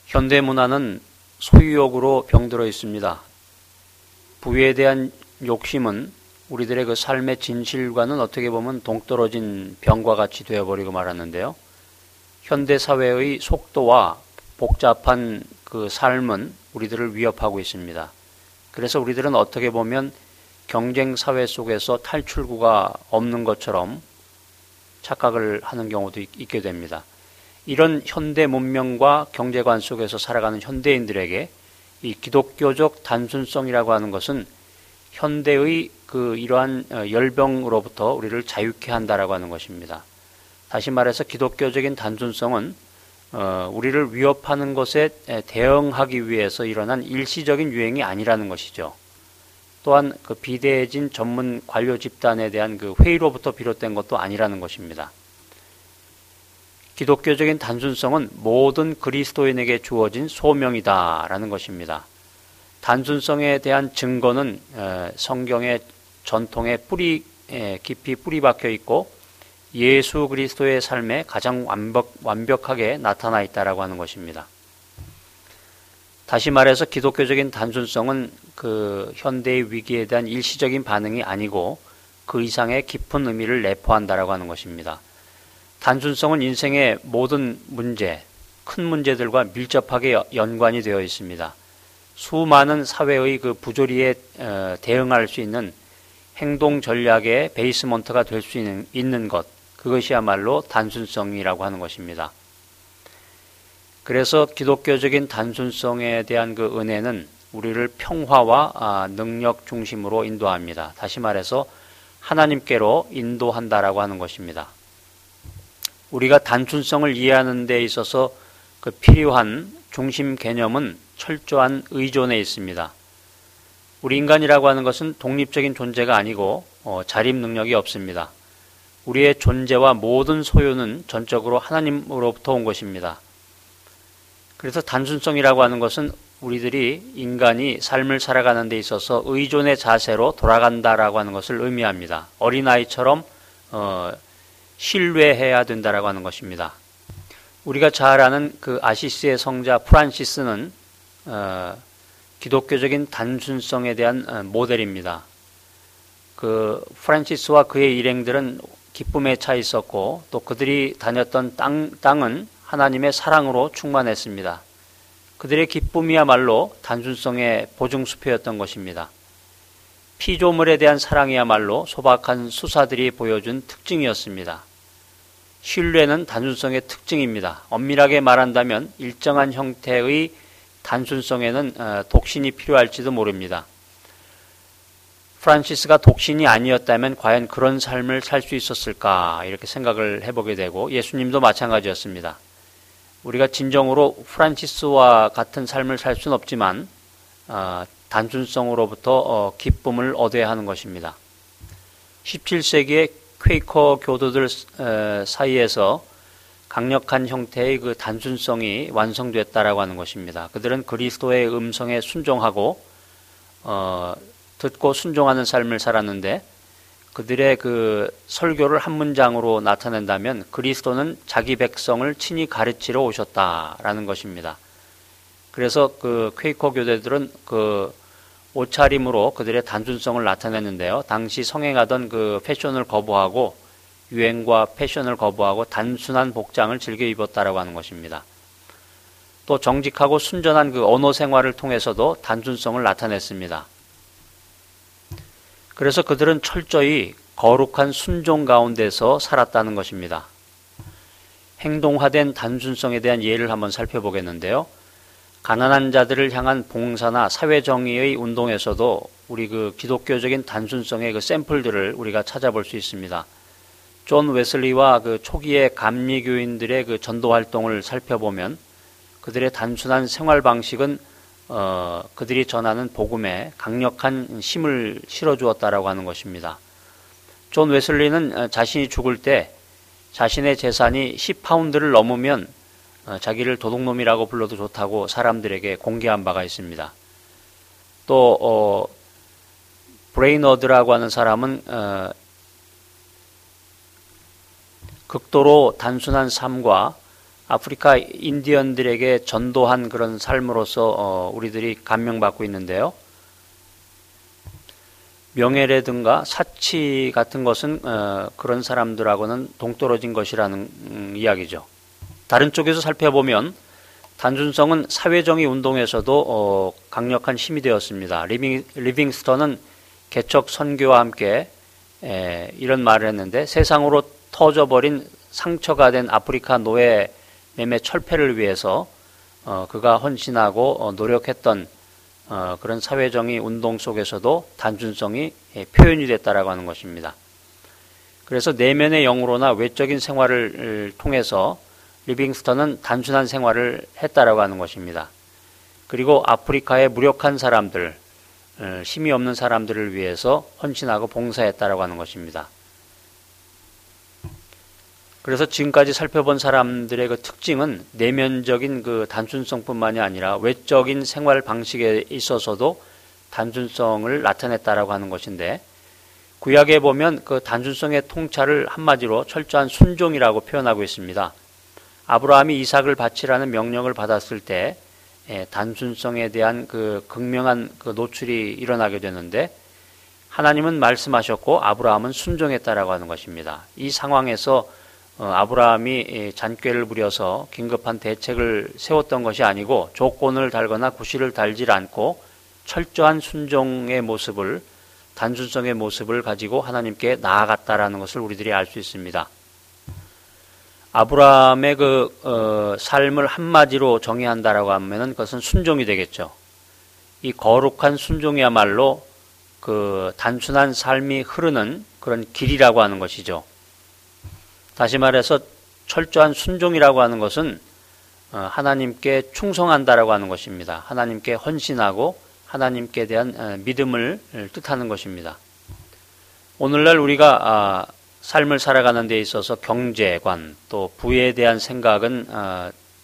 현대 문화는 소유욕으로 병들어 있습니다. 부에 대한 욕심은 우리들의 그 삶의 진실과는 어떻게 보면 동떨어진 병과 같이 되어버리고 말았는데요. 현대 사회의 속도와 복잡한 그 삶은 우리들을 위협하고 있습니다. 그래서 우리들은 어떻게 보면 경쟁 사회 속에서 탈출구가 없는 것처럼 착각을 하는 경우도 있게 됩니다. 이런 현대 문명과 경제관 속에서 살아가는 현대인들에게 이 기독교적 단순성이라고 하는 것은 현대의 이러한 열병으로부터 우리를 자유케 한다라고 하는 것입니다. 다시 말해서 기독교적인 단순성은 우리를 위협하는 것에 대응하기 위해서 일어난 일시적인 유행이 아니라는 것이죠. 또한 그 비대해진 전문 관료 집단에 대한 그 회의로부터 비롯된 것도 아니라는 것입니다. 기독교적인 단순성은 모든 그리스도인에게 주어진 소명이다라는 것입니다. 단순성에 대한 증거는 성경의 전통에 깊이 뿌리 박혀 있고 예수 그리스도의 삶에 가장 완벽하게 나타나 있다라고 하는 것입니다. 다시 말해서 기독교적인 단순성은 그 현대의 위기에 대한 일시적인 반응이 아니고 그 이상의 깊은 의미를 내포한다라고 하는 것입니다. 단순성은 인생의 모든 문제, 큰 문제들과 밀접하게 연관이 되어 있습니다. 수많은 사회의 그 부조리에 대응할 수 있는 행동 전략의 베이스먼트가 될 수 있는 것, 그것이야말로 단순성이라고 하는 것입니다. 그래서 기독교적인 단순성에 대한 그 은혜는 우리를 평화와 능력 중심으로 인도합니다. 다시 말해서 하나님께로 인도한다라고 하는 것입니다. 우리가 단순성을 이해하는 데 있어서 그 필요한 중심 개념은 철저한 의존에 있습니다. 우리 인간이라고 하는 것은 독립적인 존재가 아니고 자립 능력이 없습니다. 우리의 존재와 모든 소유는 전적으로 하나님으로부터 온 것입니다. 그래서 단순성이라고 하는 것은 우리들이 인간이 삶을 살아가는 데 있어서 의존의 자세로 돌아간다라고 하는 것을 의미합니다. 어린아이처럼 신뢰해야 된다라고 하는 것입니다. 우리가 잘 아는 그 아시시의 성자 프란시스는 기독교적인 단순성에 대한 모델입니다. 그 프란시스와 그의 일행들은 기쁨에 차 있었고 또 그들이 다녔던 땅은 하나님의 사랑으로 충만했습니다. 그들의 기쁨이야말로 단순성의 보증수표였던 것입니다. 피조물에 대한 사랑이야말로 소박한 수사들이 보여준 특징이었습니다. 신뢰는 단순성의 특징입니다. 엄밀하게 말한다면 일정한 형태의 단순성에는 독신이 필요할지도 모릅니다. 프란시스가 독신이 아니었다면 과연 그런 삶을 살 수 있었을까 이렇게 생각을 해보게 되고 예수님도 마찬가지였습니다. 우리가 진정으로 프란시스와 같은 삶을 살 수는 없지만 단순성으로부터 기쁨을 얻어야 하는 것입니다. 17세기의 퀘이커 교도들 사이에서 강력한 형태의 그 단순성이 완성됐다라고 하는 것입니다. 그들은 그리스도의 음성에 순종하고 듣고 순종하는 삶을 살았는데 그들의 그 설교를 한 문장으로 나타낸다면 그리스도는 자기 백성을 친히 가르치러 오셨다라는 것입니다. 그래서 그 퀘이커 교대들은 그 옷차림으로 그들의 단순성을 나타냈는데요. 당시 성행하던 그 패션을 거부하고 유행과 패션을 거부하고 단순한 복장을 즐겨 입었다라고 하는 것입니다. 또 정직하고 순전한 그 언어 생활을 통해서도 단순성을 나타냈습니다. 그래서 그들은 철저히 거룩한 순종 가운데서 살았다는 것입니다. 행동화된 단순성에 대한 예를 한번 살펴보겠는데요. 가난한 자들을 향한 봉사나 사회정의의 운동에서도 우리 그 기독교적인 단순성의 그 샘플들을 우리가 찾아볼 수 있습니다. 존 웨슬리와 그 초기의 감리교인들의 그 전도 활동을 살펴보면 그들의 단순한 생활 방식은 그들이 전하는 복음에 강력한 힘을 실어주었다라고 하는 것입니다. 존 웨슬리는 자신이 죽을 때 자신의 재산이 10파운드를 넘으면 자기를 도둑놈이라고 불러도 좋다고 사람들에게 공개한 바가 있습니다. 또 브레이너드라고 하는 사람은 극도로 단순한 삶과 아프리카 인디언들에게 전도한 그런 삶으로서 우리들이 감명받고 있는데요. 명예라든가 사치 같은 것은 그런 사람들하고는 동떨어진 것이라는 이야기죠. 다른 쪽에서 살펴보면 단순성은 사회정의 운동에서도 강력한 힘이 되었습니다. 리빙스턴은 개척 선교와 함께 이런 말을 했는데, 세상으로 터져버린 상처가 된 아프리카 노예 매매 철폐를 위해서 그가 헌신하고 노력했던 그런 사회정의 운동 속에서도 단순성이 표현이 됐다라고 하는 것입니다. 그래서 내면의 영으로나 외적인 생활을 통해서 리빙스턴은 단순한 생활을 했다라고 하는 것입니다. 그리고 아프리카의 무력한 사람들, 힘이 없는 사람들을 위해서 헌신하고 봉사했다라고 하는 것입니다. 그래서 지금까지 살펴본 사람들의 그 특징은 내면적인 그 단순성뿐만이 아니라 외적인 생활 방식에 있어서도 단순성을 나타냈다라고 하는 것인데, 구약에 보면 그 단순성의 통찰을 한마디로 철저한 순종이라고 표현하고 있습니다. 아브라함이 이삭을 바치라는 명령을 받았을 때 단순성에 대한 그 극명한 그 노출이 일어나게 되는데, 하나님은 말씀하셨고 아브라함은 순종했다라고 하는 것입니다. 이 상황에서 아브라함이 잔꾀를 부려서 긴급한 대책을 세웠던 것이 아니고 조건을 달거나 구실을 달지 않고 철저한 순종의 모습을, 단순성의 모습을 가지고 하나님께 나아갔다라는 것을 우리들이 알 수 있습니다. 아브라함의 그 삶을 한마디로 정의한다라고 하면은 그것은 순종이 되겠죠. 이 거룩한 순종이야말로 그 단순한 삶이 흐르는 그런 길이라고 하는 것이죠. 다시 말해서 철저한 순종이라고 하는 것은 하나님께 충성한다라고 하는 것입니다. 하나님께 헌신하고 하나님께 대한 믿음을 뜻하는 것입니다. 오늘날 우리가 삶을 살아가는 데 있어서 경제관 또 부에 대한 생각은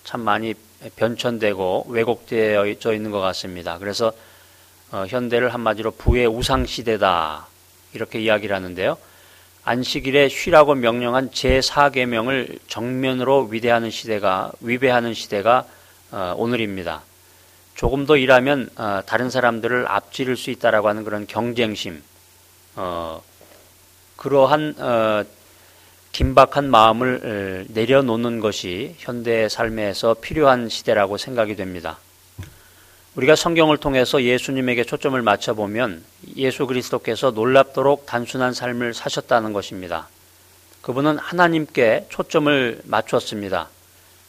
참 많이 변천되고 왜곡되어 있는 것 같습니다. 그래서 현대를 한마디로 부의 우상시대다 이렇게 이야기를 하는데요. 안식일에 쉬라고 명령한 제4계명을 정면으로 위배하는 시대가 오늘입니다. 조금 더 일하면 다른 사람들을 앞지를 수 있다라고 하는 그런 경쟁심, 그러한 긴박한 마음을 내려놓는 것이 현대의 삶에서 필요한 시대라고 생각이 됩니다. 우리가 성경을 통해서 예수님에게 초점을 맞춰보면 예수 그리스도께서 놀랍도록 단순한 삶을 사셨다는 것입니다. 그분은 하나님께 초점을 맞췄습니다.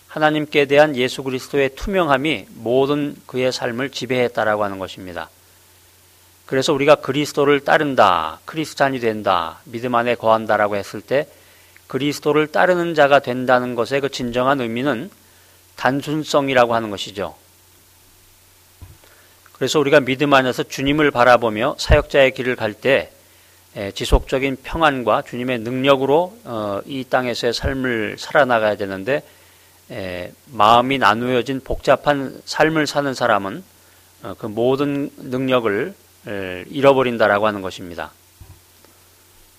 하나님께 대한 예수 그리스도의 투명함이 모든 그의 삶을 지배했다라고 하는 것입니다. 그래서 우리가 그리스도를 따른다, 크리스찬이 된다, 믿음 안에 거한다라고 했을 때 그리스도를 따르는 자가 된다는 것의 그 진정한 의미는 단순성이라고 하는 것이죠. 그래서 우리가 믿음 안에서 주님을 바라보며 사역자의 길을 갈 때 지속적인 평안과 주님의 능력으로 이 땅에서의 삶을 살아나가야 되는데, 마음이 나누어진 복잡한 삶을 사는 사람은 그 모든 능력을 잃어버린다라고 하는 것입니다.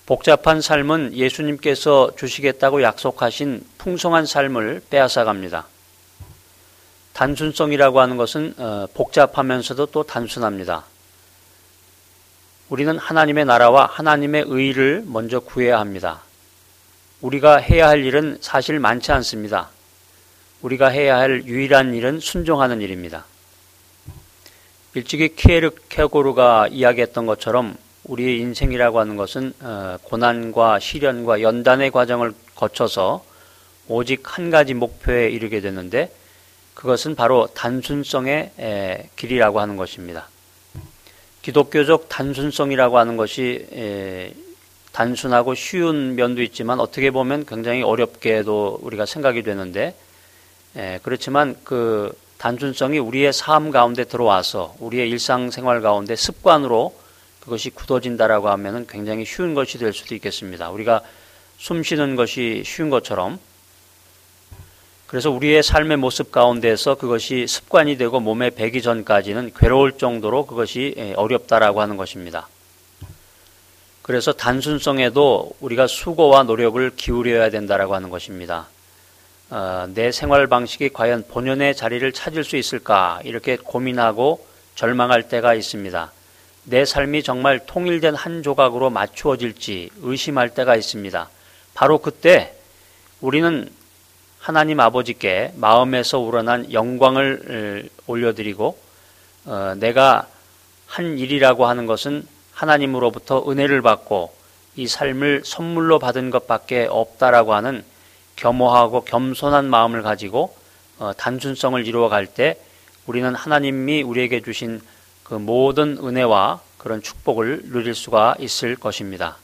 복잡한 삶은 예수님께서 주시겠다고 약속하신 풍성한 삶을 빼앗아갑니다. 단순성이라고 하는 것은 복잡하면서도 또 단순합니다. 우리는 하나님의 나라와 하나님의 의를 먼저 구해야 합니다. 우리가 해야 할 일은 사실 많지 않습니다. 우리가 해야 할 유일한 일은 순종하는 일입니다. 일찍이 키에르케고르가 이야기했던 것처럼 우리의 인생이라고 하는 것은 고난과 시련과 연단의 과정을 거쳐서 오직 한 가지 목표에 이르게 되는데, 그것은 바로 단순성의 길이라고 하는 것입니다. 기독교적 단순성이라고 하는 것이 단순하고 쉬운 면도 있지만 어떻게 보면 굉장히 어렵게도 우리가 생각이 되는데, 그렇지만 그 단순성이 우리의 삶 가운데 들어와서 우리의 일상생활 가운데 습관으로 그것이 굳어진다라고 하면은 굉장히 쉬운 것이 될 수도 있겠습니다. 우리가 숨 쉬는 것이 쉬운 것처럼, 그래서 우리의 삶의 모습 가운데서 그것이 습관이 되고 몸에 배기 전까지는 괴로울 정도로 그것이 어렵다라고 하는 것입니다. 그래서 단순성에도 우리가 수고와 노력을 기울여야 된다라고 하는 것입니다. 내 생활 방식이 과연 본연의 자리를 찾을 수 있을까 이렇게 고민하고 절망할 때가 있습니다. 내 삶이 정말 통일된 한 조각으로 맞추어질지 의심할 때가 있습니다. 바로 그때 우리는 하나님 아버지께 마음에서 우러난 영광을 올려드리고 내가 한 일이라고 하는 것은 하나님으로부터 은혜를 받고 이 삶을 선물로 받은 것밖에 없다라고 하는 겸허하고 겸손한 마음을 가지고 단순성을 이루어갈 때 우리는 하나님이 우리에게 주신 그 모든 은혜와 그런 축복을 누릴 수가 있을 것입니다.